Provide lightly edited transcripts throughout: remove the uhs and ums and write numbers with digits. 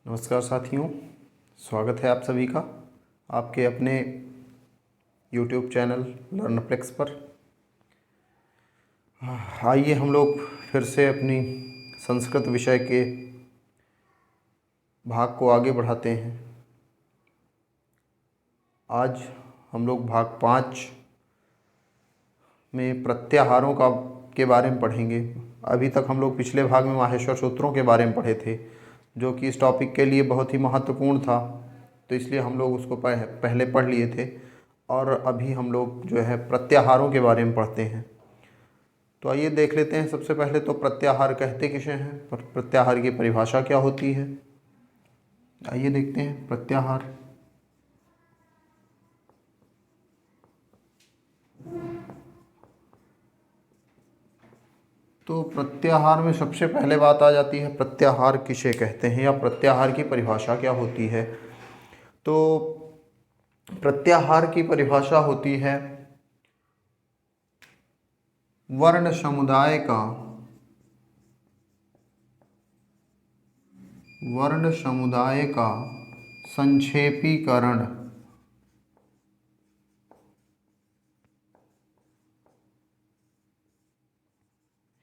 नमस्कार साथियों, स्वागत है आप सभी का आपके अपने YouTube चैनल लर्नप्लेक्स पर। आइए हम लोग फिर से अपनी संस्कृत विषय के भाग को आगे बढ़ाते हैं। आज हम लोग भाग 5 में प्रत्याहारों के बारे में पढ़ेंगे। अभी तक हम लोग पिछले भाग में माहेश्वर सूत्रों के बारे में पढ़े थे, जो कि इस टॉपिक के लिए बहुत ही महत्वपूर्ण था, तो इसलिए हम लोग उसको पहले पढ़ लिए थे। और अभी हम लोग जो है प्रत्याहारों के बारे में पढ़ते हैं। तो आइए देख लेते हैं। सबसे पहले तो प्रत्याहार कहते किसे हैं, प्रत्याहार की परिभाषा क्या होती है, आइए देखते हैं। प्रत्याहार तो प्रत्याहार में सबसे पहले बात आ जाती है प्रत्याहार किसे कहते हैं या प्रत्याहार की परिभाषा क्या होती है। तो प्रत्याहार की परिभाषा होती है वर्ण समुदाय का संक्षेपीकरण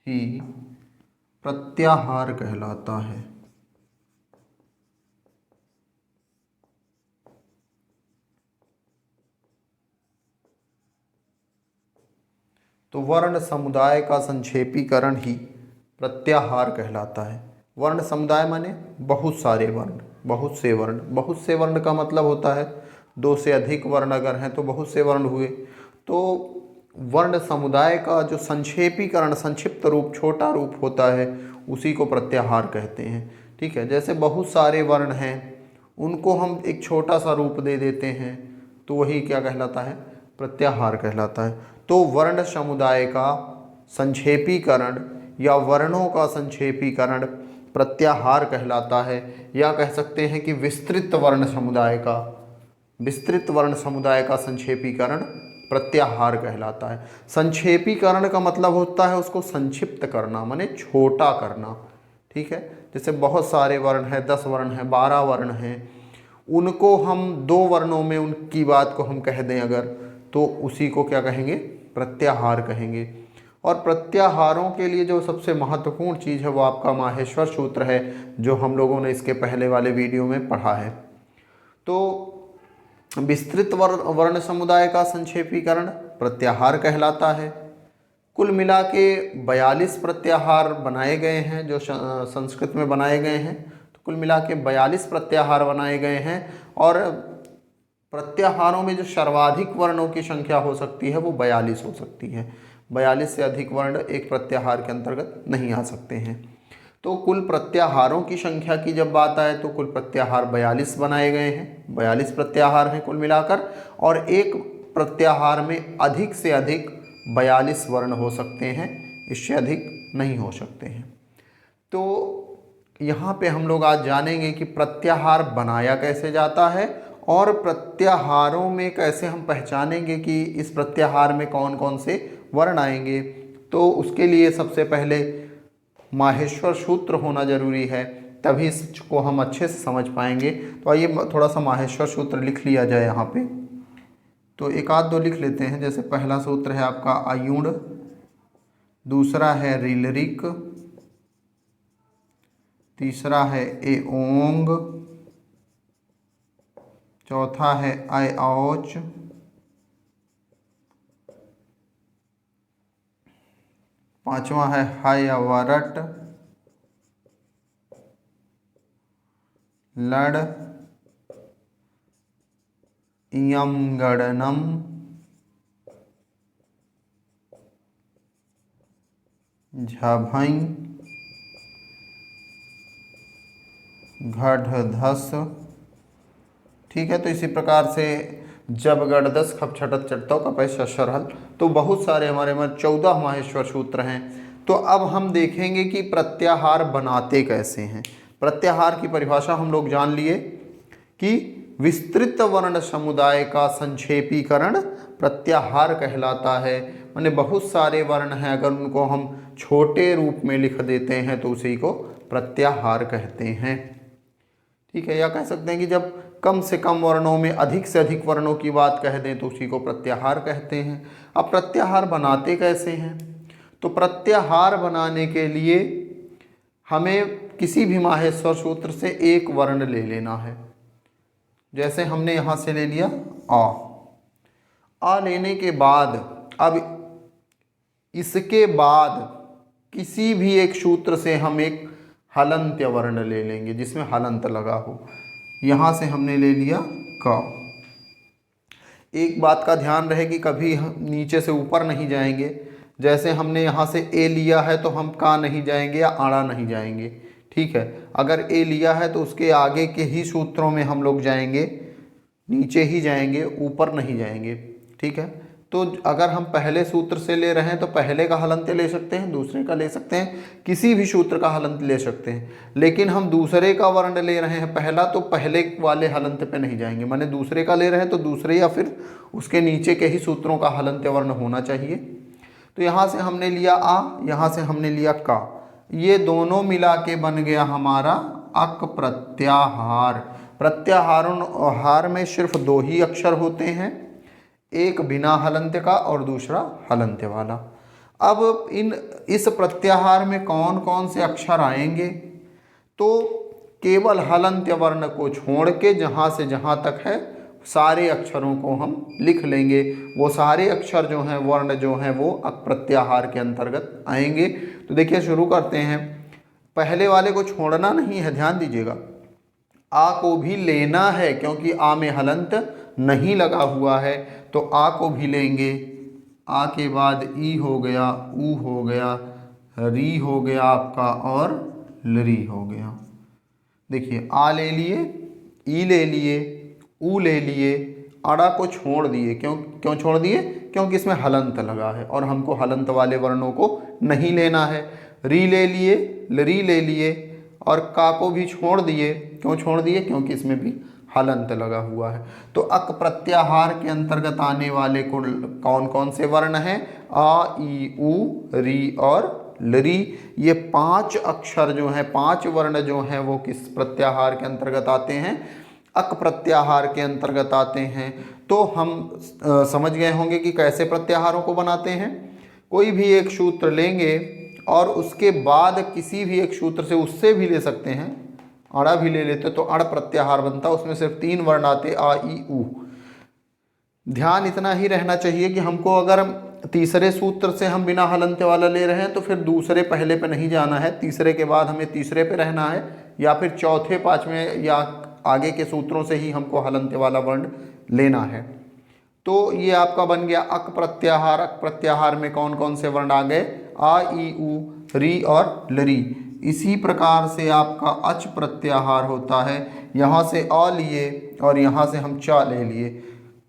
ही प्रत्याहार कहलाता है। तो वर्ण समुदाय का संक्षेपीकरण ही प्रत्याहार कहलाता है। वर्ण समुदाय माने बहुत सारे वर्ण, बहुत से वर्ण। बहुत से वर्ण का मतलब होता है 2 से अधिक वर्ण अगर हैं तो बहुत से वर्ण हुए। तो वर्ण समुदाय का जो संक्षेपीकरण, संक्षिप्त रूप, छोटा रूप होता है, उसी को प्रत्याहार कहते हैं। ठीक है, जैसे बहुत सारे वर्ण हैं, उनको हम एक छोटा सा रूप दे देते हैं, तो वही क्या कहलाता है, प्रत्याहार कहलाता है। तो वर्ण समुदाय का संक्षेपीकरण या वर्णों का संक्षेपीकरण प्रत्याहार कहलाता है, या कह सकते हैं कि विस्तृत वर्ण समुदाय का संक्षेपीकरण प्रत्याहार कहलाता है। संक्षेपीकरण का मतलब होता है उसको संक्षिप्त करना, माने छोटा करना। ठीक है, जैसे बहुत सारे वर्ण हैं, 10 वर्ण हैं, 12 वर्ण हैं, उनको हम 2 वर्णों में उनकी बात को हम कह दें अगर, तो उसी को क्या कहेंगे, प्रत्याहार कहेंगे। और प्रत्याहारों के लिए जो सबसे महत्वपूर्ण चीज़ है वो आपका माहेश्वर सूत्र है, जो हम लोगों ने इसके पहले वाले वीडियो में पढ़ा है। तो विस्तृत वर्ण समुदाय का संक्षेपीकरण प्रत्याहार कहलाता है। कुल मिला के 42 प्रत्याहार बनाए गए हैं, जो संस्कृत में बनाए गए हैं। तो कुल मिला के 42 प्रत्याहार बनाए गए हैं। और प्रत्याहारों में जो सर्वाधिक वर्णों की संख्या हो सकती है वो 42 हो सकती है। 42 से अधिक वर्ण एक प्रत्याहार के अंतर्गत नहीं आ सकते हैं। तो कुल प्रत्याहारों की संख्या की जब बात आए तो कुल प्रत्याहार 42 बनाए गए हैं। 42 प्रत्याहार हैं कुल मिलाकर, और एक प्रत्याहार में अधिक से अधिक 42 वर्ण हो सकते हैं, इससे अधिक नहीं हो सकते हैं। तो यहाँ पे हम लोग आज जानेंगे कि प्रत्याहार बनाया कैसे जाता है, और प्रत्याहारों में कैसे हम पहचानेंगे कि इस प्रत्याहार में कौन कौन से वर्ण आएंगे। तो उसके लिए सबसे पहले माहेश्वर सूत्र होना जरूरी है, तभी इसको हम अच्छे से समझ पाएंगे। तो आइए थोड़ा सा माहेश्वर सूत्र लिख लिया जाए यहाँ पे। तो एक आध दो लिख लेते हैं। जैसे पहला सूत्र है आपका अयुण, दूसरा है रिलरिक, तीसरा है एओंग, चौथा है अयऔच, पांचवा है हयवरट, लड़, यमगणनम, झभई, घढ़धस। ठीक है, तो इसी प्रकार से जब गढ़दस खप छटत चटतौ कपै सरहल। तो बहुत सारे हमारे में 14 माहेश्वर सूत्र हैं। तो अब हम देखेंगे कि प्रत्याहार बनाते कैसे हैं। प्रत्याहार की परिभाषा हम लोग जान लिए कि विस्तृत वर्ण समुदाय का संक्षेपीकरण प्रत्याहार कहलाता है। माने बहुत सारे वर्ण हैं, अगर उनको हम छोटे रूप में लिख देते हैं तो उसी को प्रत्याहार कहते हैं। ठीक है, या कह सकते हैं कि जब कम से कम वर्णों में अधिक से अधिक वर्णों की बात कह दें तो उसी को प्रत्याहार कहते हैं। अब प्रत्याहार बनाते कैसे हैं? तो प्रत्याहार बनाने के लिए हमें किसी भी माहेश्वर सूत्र से एक वर्ण ले लेना है। जैसे हमने यहाँ से ले लिया आ लेने के बाद अब इसके बाद किसी भी एक सूत्र से हम एक हलंत्य वर्ण ले लेंगे जिसमें हलंत लगा हो। यहाँ से हमने ले लिया क। एक बात का ध्यान रहे कि कभी हम नीचे से ऊपर नहीं जाएंगे। जैसे हमने यहाँ से ए लिया है तो हम का नहीं जाएंगे या आड़ा नहीं जाएंगे। ठीक है, अगर ए लिया है तो उसके आगे के ही सूत्रों में हम लोग जाएंगे, नीचे ही जाएंगे, ऊपर नहीं जाएंगे। ठीक है, तो अगर हम पहले सूत्र से ले रहे हैं तो पहले का हलंत्य ले सकते हैं, दूसरे का ले सकते हैं, किसी भी सूत्र का हलंत ले सकते हैं। लेकिन हम दूसरे का वर्ण ले रहे हैं पहला, तो पहले वाले हलंत पे नहीं जाएंगे। माने दूसरे का ले रहे हैं तो दूसरे या फिर उसके नीचे के ही सूत्रों का हलंत्य वर्ण होना चाहिए। तो यहाँ से हमने लिया आ, यहाँ से हमने लिया का, ये दोनों मिला के बन गया हमारा अक प्रत्याहार। प्रत्याहार में सिर्फ दो ही अक्षर होते हैं, एक बिना हलंत्य का और दूसरा हलंत्य वाला। अब इस प्रत्याहार में कौन कौन से अक्षर आएंगे? तो केवल हलंत्य वर्ण को छोड़ के जहाँ से जहाँ तक है सारे अक्षरों को हम लिख लेंगे। वो सारे अक्षर जो हैं, वर्ण जो हैं, वो अक प्रत्याहार के अंतर्गत आएंगे। तो देखिए शुरू करते हैं। पहले वाले को छोड़ना नहीं है, ध्यान दीजिएगा। आ को भी लेना है क्योंकि आ में हलंत नहीं लगा हुआ है, तो आ को भी लेंगे। आ के बाद ई हो गया, ऊ हो गया, री हो गया आपका और लरी हो गया। देखिए आ ले लिए, ई ले लिए, ऊ ले लिए, अड़ा को छोड़ दिए। क्यों छोड़ दिए? क्योंकि इसमें हलंत लगा है और हमको हलंत वाले वर्णों को नहीं लेना है। री ले लिए, लरी ले लिए और का को भी छोड़ दिए। क्यों छोड़ दिए? क्योंकि इसमें भी हलंत लगा हुआ है। तो अक प्रत्याहार के अंतर्गत आने वाले कौन कौन से वर्ण हैं? आ, ई, ऊ, री और लरी। ये 5 अक्षर जो हैं, 5 वर्ण जो हैं, वो किस प्रत्याहार के अंतर्गत आते हैं? अक प्रत्याहार के अंतर्गत आते हैं। तो हम समझ गए होंगे कि कैसे प्रत्याहारों को बनाते हैं। कोई भी एक सूत्र लेंगे और उसके बाद किसी भी एक सूत्र से उससे भी ले सकते हैं, अड़ा भी ले लेते तो अड़ प्रत्याहार बनता। उसमें सिर्फ 3 वर्ण आते, आ, ई, ऊ। ध्यान इतना ही रहना चाहिए कि हमको अगर तीसरे सूत्र से हम बिना हलंत्य वाला ले रहे हैं तो फिर दूसरे पहले पे नहीं जाना है, तीसरे के बाद हमें तीसरे पे रहना है, या फिर चौथे, पाँचवें या आगे के सूत्रों से ही हमको हलंत्य वाला वर्ण लेना है। तो ये आपका बन गया अक प्रत्याहार। अक प्रत्याहार में कौन कौन से वर्ण आ गए? आ, ई, ऊ, री और लरी। इसी प्रकार से आपका अच प्रत्याहार होता है। यहाँ से आ लिए और यहाँ से हम चा ले लिए,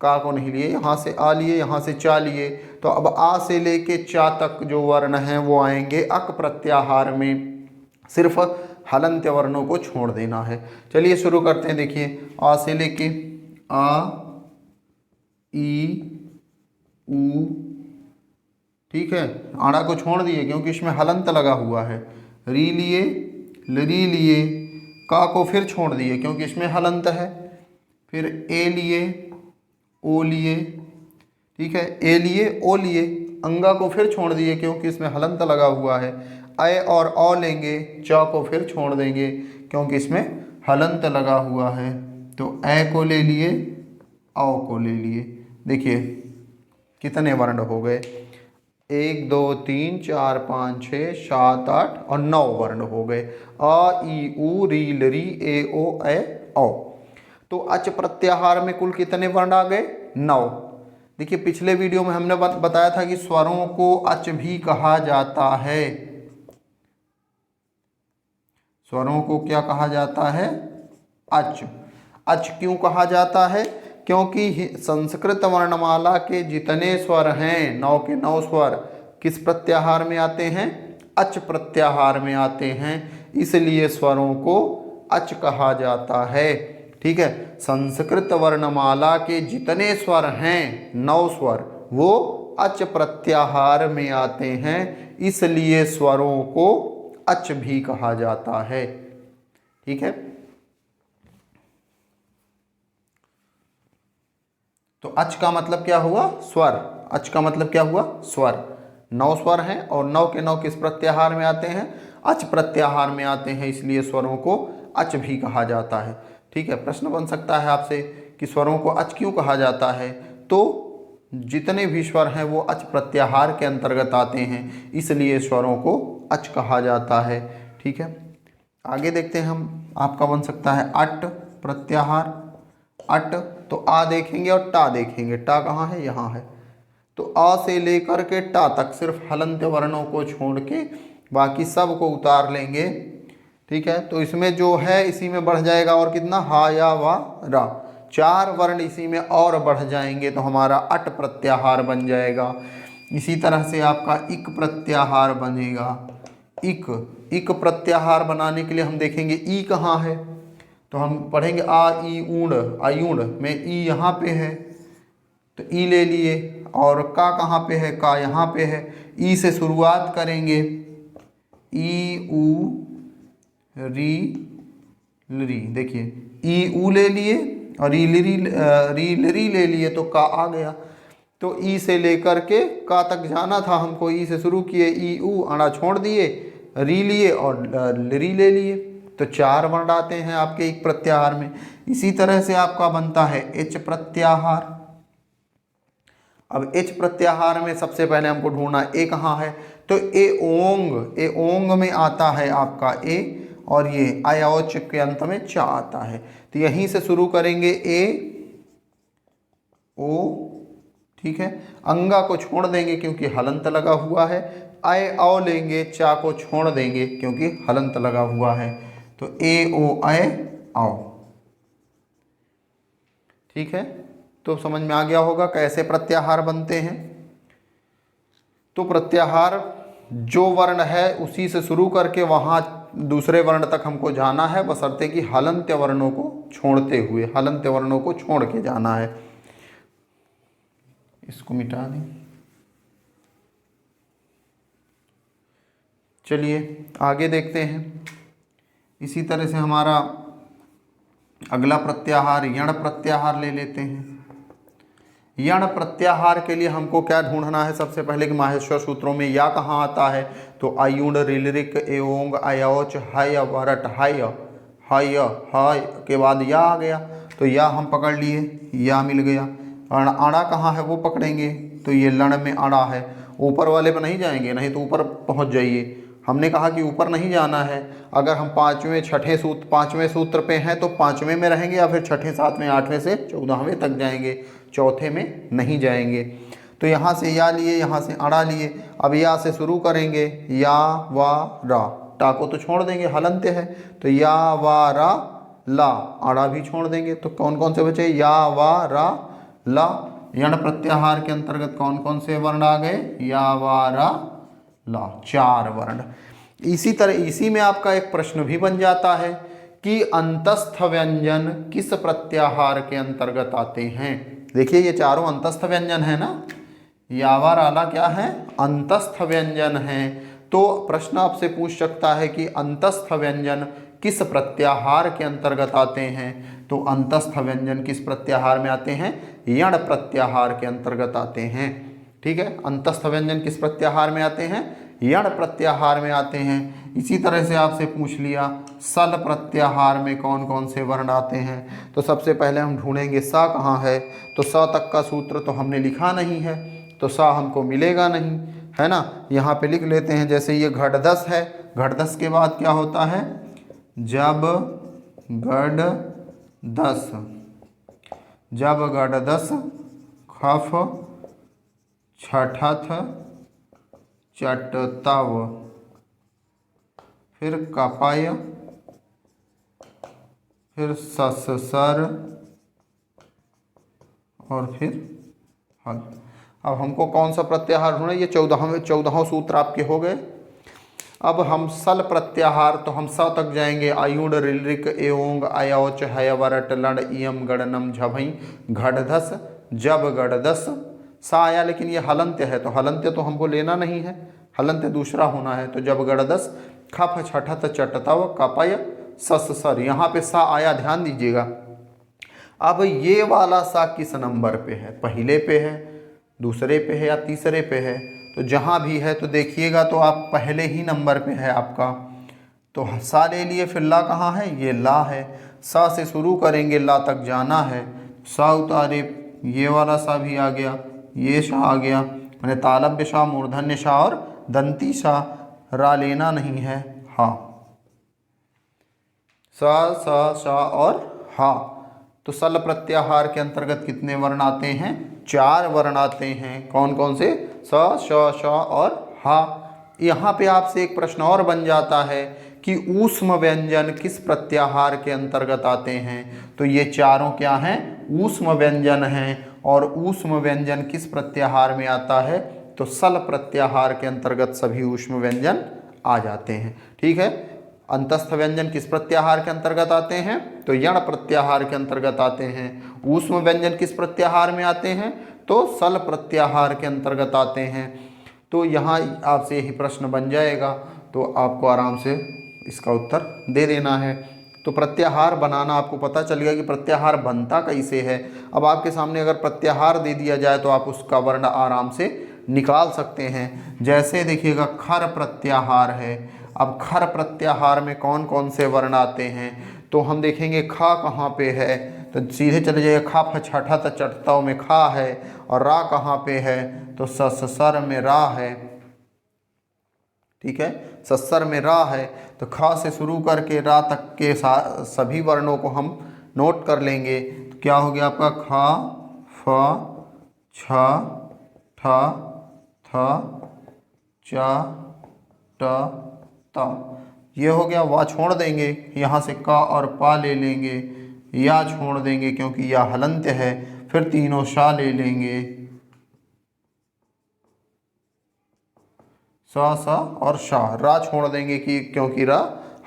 का को नहीं लिए, यहाँ से आ लिए, यहाँ से चा लिए। तो अब आ से लेके चा तक जो वर्ण हैं वो आएंगे अक प्रत्याहार में। सिर्फ हलंत्य वर्णों को छोड़ देना है। चलिए शुरू करते हैं। देखिए आ से लेके आ, ई, ऊ, ठीक है, आड़ा को छोड़ दिए क्योंकि इसमें हलंत लगा हुआ है। री लिए, लरी लिए, का को फिर छोड़ दिए क्योंकि इसमें हलंत है। फिर ए लिए, ओ लिए, ठीक है, ए लिए, ओ लिए, अंगा को फिर छोड़ दिए क्योंकि इसमें हलंत लगा हुआ है। ऐ और औ लेंगे, च को फिर छोड़ देंगे क्योंकि इसमें हलंत लगा हुआ है। तो ऐ को ले लिए, औ को ले लिए। देखिए कितने वर्ण हो गए? 1 2 3 4 5 6 7 8 और 9 वर्ण हो गए। आ, ई, ऊ, री, लरी, ए, ओ, ऐ, औ। तो अच प्रत्याहार में कुल कितने वर्ण आ गए? 9। देखिए पिछले वीडियो में हमने बताया था कि स्वरों को अच भी कहा जाता है। स्वरों को क्या कहा जाता है? अच। अच क्यों कहा जाता है? क्योंकि संस्कृत वर्णमाला के जितने स्वर हैं, 9 के 9 स्वर किस प्रत्याहार में आते हैं? अच प्रत्याहार में आते हैं, इसलिए स्वरों को अच कहा जाता है। ठीक है, संस्कृत वर्णमाला के जितने स्वर हैं, 9 स्वर, वो अच प्रत्याहार में आते हैं, इसलिए स्वरों को अच भी कहा जाता है। ठीक है, तो अच का मतलब क्या हुआ? स्वर। अच का मतलब क्या हुआ? स्वर। 9 स्वर हैं और 9 के 9 किस प्रत्याहार में आते हैं? अच प्रत्याहार में आते हैं, इसलिए स्वरों को अच भी कहा जाता है। ठीक है, प्रश्न बन सकता है आपसे कि स्वरों को अच क्यों कहा जाता है? तो जितने भी स्वर हैं वो अच प्रत्याहार के अंतर्गत आते हैं, इसलिए स्वरों को अच कहा जाता है। ठीक है, आगे देखते हैं हम। आपका बन सकता है अट प्रत्याहार। अट तो आ देखेंगे और टा देखेंगे। टा कहाँ है? यहाँ है। तो आ से लेकर के टा तक सिर्फ हलंत वर्णों को छोड़ के बाकी सब को उतार लेंगे। ठीक है, तो इसमें जो है इसी में बढ़ जाएगा और कितना? हा, या, वा, रा। 4 वर्ण इसी में और बढ़ जाएंगे तो हमारा अट प्रत्याहार बन जाएगा। इसी तरह से आपका इक प्रत्याहार बनेगा। इक। इक प्रत्याहार बनाने के लिए हम देखेंगे ई कहाँ है, तो हम पढ़ेंगे आ ई ऊण। आयुण में ई यहाँ पे है तो ई ले लिए। और का कहाँ पे है? का यहाँ पे है। ई से शुरुआत करेंगे। ई ऊ री लरी। देखिए ई ऊ ले लिए और री लरी ले लिए तो का आ गया। तो ई से लेकर के का तक जाना था हमको, ई से शुरू किए, ई ऊ अड़ा छोड़ दिए, री लिए और लरी ले लिए। तो 4 वर्ण आते हैं आपके एक प्रत्याहार में। इसी तरह से आपका बनता है एच प्रत्याहार। अब एच प्रत्याहार में सबसे पहले हमको ढूंढना ए कहाँ है, तो ए ओंग। ए ओंग में आता है आपका ए और ये अयोच के अंत में चा आता है। तो यहीं से शुरू करेंगे ए ओ। ठीक है, अंगा को छोड़ देंगे क्योंकि हलंत लगा हुआ है। अय औ लेंगे, चा को छोड़ देंगे क्योंकि हलंत लगा हुआ है। तो ए ओ अय औ। ठीक है, तो समझ में आ गया होगा कैसे प्रत्याहार बनते हैं। तो प्रत्याहार जो वर्ण है उसी से शुरू करके वहाँ दूसरे वर्ण तक हमको जाना है, बशर्ते कि हलंत्य वर्णों को छोड़ते हुए, हलंत्य वर्णों को छोड़ के जाना है। इसको मिटा दें। चलिए आगे देखते हैं। इसी तरह से हमारा अगला प्रत्याहार यण प्रत्याहार ले लेते हैं। यण प्रत्याहार के लिए हमको क्या ढूंढना है? सबसे पहले कि माहेश्वर सूत्रों में या कहाँ आता है, तो अयुण रिलरिक एओंग अयोच हय वरट हय। हय हय के बाद या आ गया, तो या हम पकड़ लिए, या मिल गया। अड़ा कहाँ है वो पकड़ेंगे, तो ये लण में अड़ा है। ऊपर वाले पर नहीं जाएंगे, नहीं तो ऊपर पहुँच जाइए। हमने कहा कि ऊपर नहीं जाना है। अगर हम 5वें सूत्र पे हैं तो 5वें में रहेंगे या फिर 6ठे 7वें 8वें से 14वें तक जाएंगे, चौथे में नहीं जाएंगे। तो यहाँ से या लिए, यहाँ से अड़ा लिए। अब या से शुरू करेंगे, या वा रा। टा को तो छोड़ देंगे, हलंत्य है, तो या वा रा ला। अड़ा भी छोड़ देंगे, तो कौन कौन से बचे? या वा रा ला। यण प्रत्याहार के अंतर्गत कौन कौन से वर्ण आ गए? या वा रा ला, 4 वर्ण। इसी तरह इसी में आपका एक प्रश्न भी बन जाता है कि अंतस्थ व्यंजन किस प्रत्याहार के अंतर्गत आते हैं। देखिए ये चारों अंतस्थ व्यंजन है ना, यावा राला क्या है? अंतस्थ व्यंजन है। तो प्रश्न आपसे पूछ सकता है कि अंतस्थ व्यंजन किस प्रत्याहार के अंतर्गत आते हैं। तो अंतस्थ व्यंजन किस प्रत्याहार में आते हैं? यण प्रत्याहार के अंतर्गत आते हैं। ठीक है, अंतस्थ व्यंजन किस प्रत्याहार में आते हैं? यण प्रत्याहार में आते हैं। इसी तरह से आपसे पूछ लिया सल प्रत्याहार में कौन कौन से वर्ण आते हैं। तो सबसे पहले हम ढूंढेंगे सा कहाँ है, तो सा तक का सूत्र तो हमने लिखा नहीं है, तो सा हमको मिलेगा नहीं, है ना। यहाँ पे लिख लेते हैं, जैसे ये घटदस है, घटदस के बाद क्या होता है? जब गड दस, जब गड दस खफ छठथ चटतव, फिर कपय, फिर सससर और फिर हल। अब हमको कौन सा प्रत्याहार ढूंढे? ये 14 सूत्र आपके हो गए। अब हम सल प्रत्याहार, तो हम स तक जाएंगे। आयुण रिलरिक एओंग अयोच हय वरट लड़ इयम गणनम झभई घटधस जब गणदस। सा आया, लेकिन ये हलंत्य है, तो हलंत्य तो हमको लेना नहीं है, हलंत्य दूसरा होना है। तो जब गणदस खफ छठत चटतव कपय सस सर। यहाँ पे सा आया, ध्यान दीजिएगा। अब ये वाला सा किस नंबर पे है, पहले पे है, दूसरे पे है या तीसरे पे है? तो जहाँ भी है तो देखिएगा तो आप पहले ही नंबर पे है आपका, तो सा ले लिए। फिर ला कहाँ है, ये ला है, सा से शुरू करेंगे, ला तक जाना है, सा उतारे, ये वाला सा भी आ गया, ये शा आ गया, मैंने तालब्य शा, मूर्धन्य शा और दंती शा, रा लेना नहीं है, हा, सा सा शा और हा। तो सल प्रत्याहार के अंतर्गत कितने वर्ण आते हैं, 4 वर्ण आते हैं। कौन कौन से, स श श और हा। यहाँ पे आपसे एक प्रश्न और बन जाता है कि ऊष्म व्यंजन किस प्रत्याहार के अंतर्गत आते हैं? तो ये चारों क्या हैं, ऊष्म व्यंजन हैं। और ऊष्म व्यंजन किस प्रत्याहार में आता है? तो सल प्रत्याहार के अंतर्गत सभी ऊष्म व्यंजन आ जाते हैं। ठीक है। अंतस्थ व्यंजन किस प्रत्याहार के अंतर्गत आते हैं? तो यण प्रत्याहार के अंतर्गत आते हैं। ऊष्म व्यंजन किस प्रत्याहार में आते हैं? तो सल प्रत्याहार के अंतर्गत आते हैं। तो यहाँ आपसे यही प्रश्न बन जाएगा, तो आपको आराम से इसका उत्तर दे देना है। तो प्रत्याहार बनाना आपको पता चल गया कि प्रत्याहार बनता कैसे है। अब आपके सामने अगर प्रत्याहार दे दिया जाए तो आप उसका वर्ण आराम से निकाल सकते हैं। जैसे देखिएगा खर प्रत्याहार है। अब खर प्रत्याहार में कौन कौन से वर्ण आते हैं? तो हम देखेंगे खा कहाँ पे है, तो सीधे चले जाइए, खा फ छठा त चटताओं में खा है। और रा कहाँ पे है? तो ससर में रा है। ठीक है, ससर में रा है। तो खा से शुरू करके रा तक के सभी वर्णों को हम नोट कर लेंगे। तो क्या हो गया आपका, खा फ छ ठ थ च ट ता, ये हो गया। वा छोड़ देंगे, यहाँ से का और पा ले लेंगे, या छोड़ देंगे क्योंकि या हलंत्य है। फिर तीनों शा ले लेंगे, सा सा और शाह। रा छोड़ देंगे कि क्योंकि रा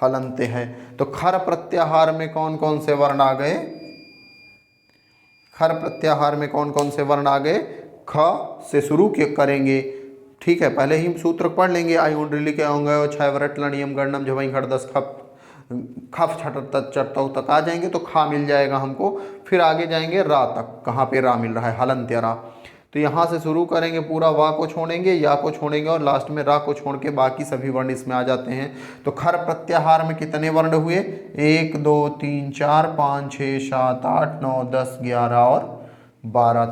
हलंत्य है। तो खर प्रत्याहार में कौन कौन से वर्ण आ गए? खर प्रत्याहार में कौन कौन से वर्ण आ गए? ख से शुरू करेंगे। ठीक है, पहले ही सूत्र पढ़ लेंगे। आई उंडली के होंगे छह वरट लणियम गणनम झवई खड़ दस खप खफ छठ चटतौ तक आ जाएंगे तो खा मिल जाएगा हमको। फिर आगे जाएंगे रा तक, कहाँ पे रा मिल रहा है, हलंत्य रा। तो यहाँ से शुरू करेंगे, पूरा वा को छोड़ेंगे, या को छोड़ेंगे और लास्ट में रा को छोड़ के बाकी सभी वर्ण इसमें आ जाते हैं। तो खर प्रत्याहार में कितने वर्ण हुए? 1 2 3 4 5 6 7 8 9 10 11 और 12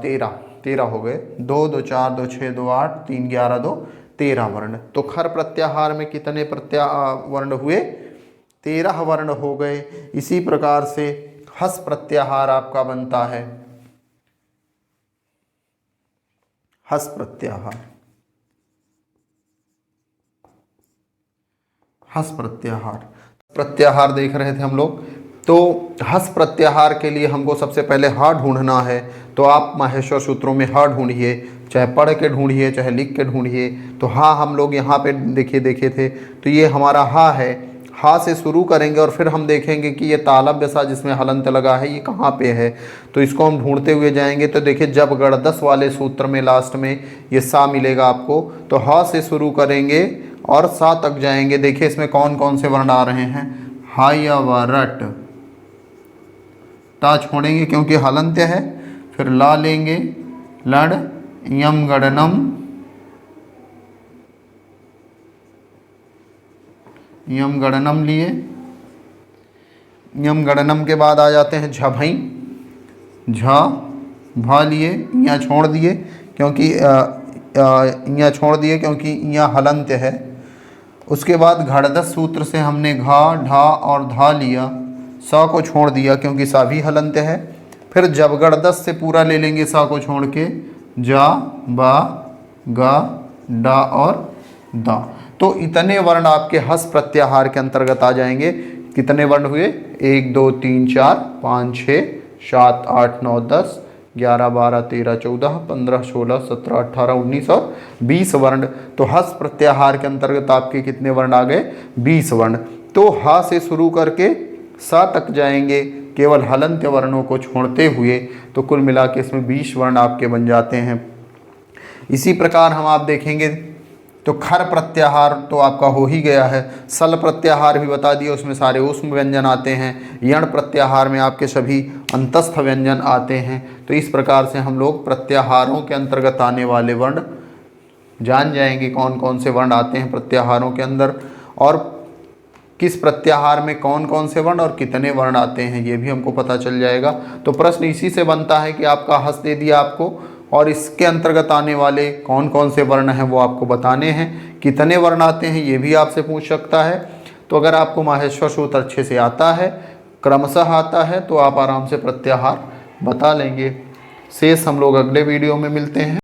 13 हो गए। 2 2 4 2 6 2 8 3 11 2 13 वर्ण। तो खर प्रत्याहार में कितने वर्ण हुए? 13 वर्ण हो गए। इसी प्रकार से हस प्रत्याहार आपका बनता है। हस प्रत्याहार, हस प्रत्याहार प्रत्याहार देख रहे थे हम लोग। तो हस प्रत्याहार के लिए हमको सबसे पहले हा ढूंढना है। तो आप माहेश्वर सूत्रों में हा ढूंढिए, चाहे पढ़ के ढूंढिए चाहे लिख के ढूंढिए। तो हा हम लोग यहाँ पे देखे थे, तो ये हमारा हा है। हा से शुरू करेंगे और फिर हम देखेंगे कि ये तालव्य सा जिसमें हलंत लगा है ये कहाँ पे है। तो इसको हम ढूंढते हुए जाएंगे। तो देखिए जब गणदस वाले सूत्र में लास्ट में ये सा मिलेगा आपको। तो हा से शुरू करेंगे और सा तक जाएंगे। देखिए इसमें कौन कौन से वर्ण आ रहे हैं। हा या व रट, ता छोड़ेंगे क्योंकि हलंत्य है। फिर ला लेंगे, लड़ यम गणनम, यम गणनम लिए। यम गणनम के बाद आ जाते हैं झभई, झ भा लिए, यहाँ छोड़ दिए क्योंकि यहाँ छोड़ दिए क्योंकि यहाँ हलंत्य है। उसके बाद घड़दस सूत्र से हमने घा ढा और धा लिया, सा को छोड़ दिया क्योंकि सा भी हलंत्य है। फिर जब गड़दस से पूरा ले लेंगे सा को छोड़ के, जा बा गा डा और दा। तो इतने वर्ण आपके हस प्रत्याहार के अंतर्गत आ जाएंगे। कितने वर्ण हुए? 1 2 3 4 5 6 7 8 9 10 11 12 13 14 15 16 17 18 19 और 20 वर्ण। तो हस प्रत्याहार के अंतर्गत आपके कितने वर्ण आ गए? 20 वर्ण। तो हा से शुरू करके सा तक जाएंगे केवल हलंत्य वर्णों को छोड़ते हुए। तो कुल मिला के इसमें 20 वर्ण आपके बन जाते हैं। इसी प्रकार हम आप देखेंगे तो खर प्रत्याहार तो आपका हो ही गया है। सल प्रत्याहार भी बता दिए, उसमें सारे ऊष्म व्यंजन आते हैं। यण प्रत्याहार में आपके सभी अंतस्थ व्यंजन आते हैं। तो इस प्रकार से हम लोग प्रत्याहारों के अंतर्गत आने वाले वर्ण जान जाएंगे, कौन कौन से वर्ण आते हैं प्रत्याहारों के अंदर, और किस प्रत्याहार में कौन कौन से वर्ण और कितने वर्ण आते हैं, ये भी हमको पता चल जाएगा। तो प्रश्न इसी से बनता है कि आपका हस्त दे दिया आपको, और इसके अंतर्गत आने वाले कौन कौन से वर्ण हैं वो आपको बताने हैं। कितने वर्ण आते हैं ये भी आपसे पूछ सकता है। तो अगर आपको माहेश्वर सूत्र अच्छे से आता है, क्रमशः आता है, तो आप आराम से प्रत्याहार बता लेंगे। शेष हम लोग अगले वीडियो में मिलते हैं।